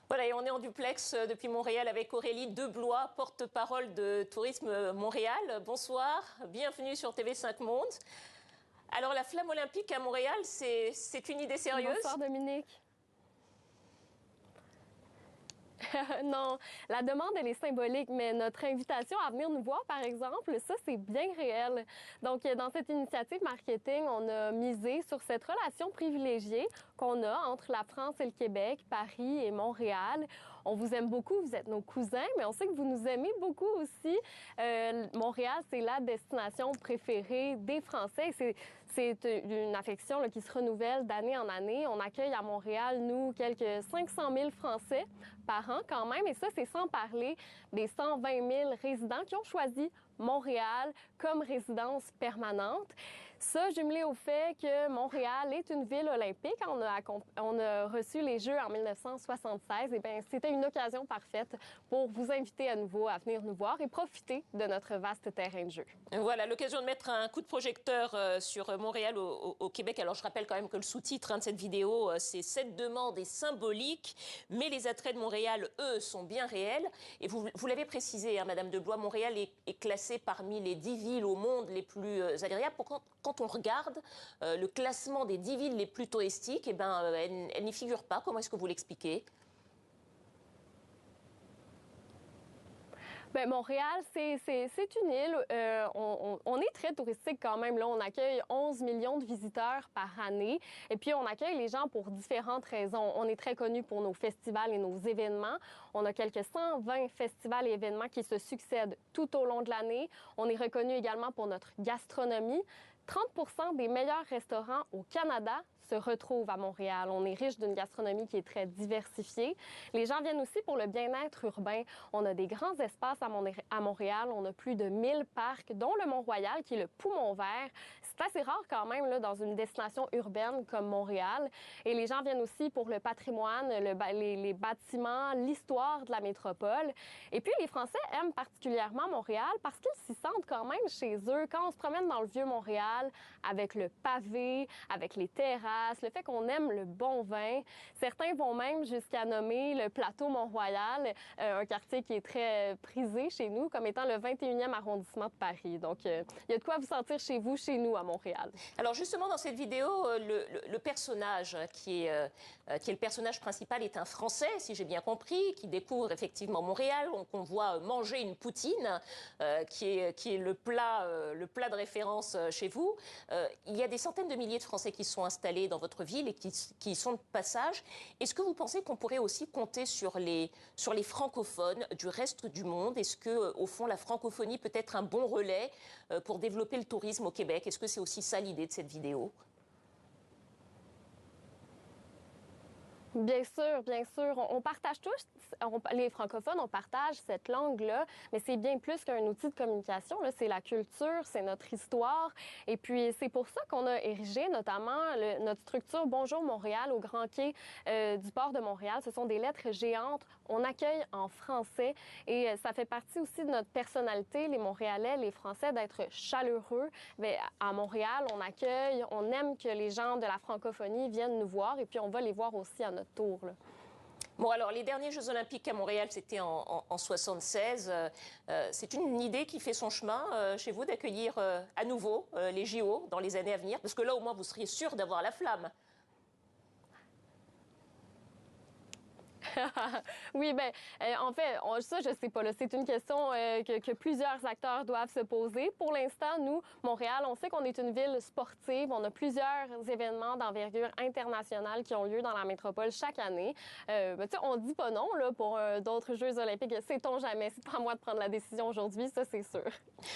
Voilà, et on est en duplex depuis Montréal avec Aurélie Deblois, porte-parole de Tourisme Montréal. Bonsoir, bienvenue sur TV5 Monde. Alors, la flamme olympique à Montréal, c'est une idée sérieuse? Bonsoir Dominique. Non, la demande, elle est symbolique, mais notre invitation à venir nous voir, par exemple, ça, c'est bien réel. Donc, dans cette initiative marketing, on a misé sur cette relation privilégiée qu'on a entre la France et le Québec, Paris et Montréal. On vous aime beaucoup, vous êtes nos cousins, mais on sait que vous nous aimez beaucoup aussi. Montréal, c'est la destination préférée des Français. C'est une affection là, qui se renouvelle d'année en année. On accueille à Montréal, nous, quelques 500 000 Français par an quand même. Et ça, c'est sans parler des 120 000 résidents qui ont choisi Montréal comme résidence permanente. Ça, jumelé au fait que Montréal est une ville olympique, on a reçu les Jeux en 1976, et bien, c'était une occasion parfaite pour vous inviter à nouveau à venir nous voir et profiter de notre vaste terrain de jeu. Voilà, l'occasion de mettre un coup de projecteur sur Montréal au Québec. Alors, je rappelle quand même que le sous-titre de cette vidéo, c'est « Cette demande est symbolique, mais les attraits de Montréal, eux, sont bien réels ». Et vous l'avez précisé, hein, Madame Deblois, Montréal est classée parmi les 10 villes au monde les plus agréables. Quand on regarde le classement des 10 villes les plus touristiques, eh ben, elle n'y figure pas. Comment est-ce que vous l'expliquez? Bien, Montréal, c'est une île. On est très touristique quand même. Là, on accueille 11 millions de visiteurs par année. Et puis, on accueille les gens pour différentes raisons. On est très connu pour nos festivals et nos événements. On a quelques 120 festivals et événements qui se succèdent tout au long de l'année. On est reconnu également pour notre gastronomie. 30 des meilleurs restaurants au Canada se retrouvent à Montréal. On est riche d'une gastronomie qui est très diversifiée. Les gens viennent aussi pour le bien-être urbain. On a des grands espaces à Montréal. On a plus de 1000 parcs, dont le Mont-Royal, qui est le poumon vert. C'est assez rare quand même là, dans une destination urbaine comme Montréal. Et les gens viennent aussi pour le patrimoine, les bâtiments, l'histoire de la métropole. Et puis, les Français aiment particulièrement Montréal parce qu'ils s'y sentent quand même chez eux. Quand on se promène dans le vieux Montréal, avec le pavé, avec les terrasses, le fait qu'on aime le bon vin. Certains vont même jusqu'à nommer le plateau Mont-Royal, un quartier qui est très prisé chez nous, comme étant le 21e arrondissement de Paris. Donc, il y a de quoi vous sentir chez vous, chez nous, à Montréal. Alors, justement, dans cette vidéo, le personnage qui est le personnage principal est un Français, si j'ai bien compris, qui découvre effectivement Montréal, qu'on voit manger une poutine, qui est le plat de référence chez vous. Il y a des centaines de milliers de Français qui sont installés dans votre ville et qui sont de passage. Est-ce que vous pensez qu'on pourrait aussi compter sur les francophones du reste du monde? Est-ce que, au fond, la francophonie peut être un bon relais pour développer le tourisme au Québec? Est-ce que c'est aussi ça l'idée de cette vidéo? Bien sûr, bien sûr. On partage tous, les francophones, on partage cette langue-là, mais c'est bien plus qu'un outil de communication. C'est la culture, c'est notre histoire. Et puis, c'est pour ça qu'on a érigé notamment notre structure Bonjour Montréal au Grand Quai du port de Montréal. Ce sont des lettres géantes. On accueille en français et ça fait partie aussi de notre personnalité, les Montréalais, les Français, d'être chaleureux. Mais à Montréal, on accueille, on aime que les gens de la francophonie viennent nous voir et puis on va les voir aussi à notre tour. Là. Bon, alors, les derniers Jeux Olympiques à Montréal, c'était en 76. C'est une idée qui fait son chemin chez vous d'accueillir à nouveau les JO dans les années à venir? Parce que là, au moins, vous seriez sûr d'avoir la flamme. Oui, bien, en fait, ça, je sais pas. C'est une question que plusieurs acteurs doivent se poser. Pour l'instant, nous, Montréal, on sait qu'on est une ville sportive. On a plusieurs événements d'envergure internationale qui ont lieu dans la métropole chaque année. On dit pas non là, pour d'autres Jeux olympiques. Sait-on jamais? C'est pas à moi de prendre la décision aujourd'hui, ça, c'est sûr.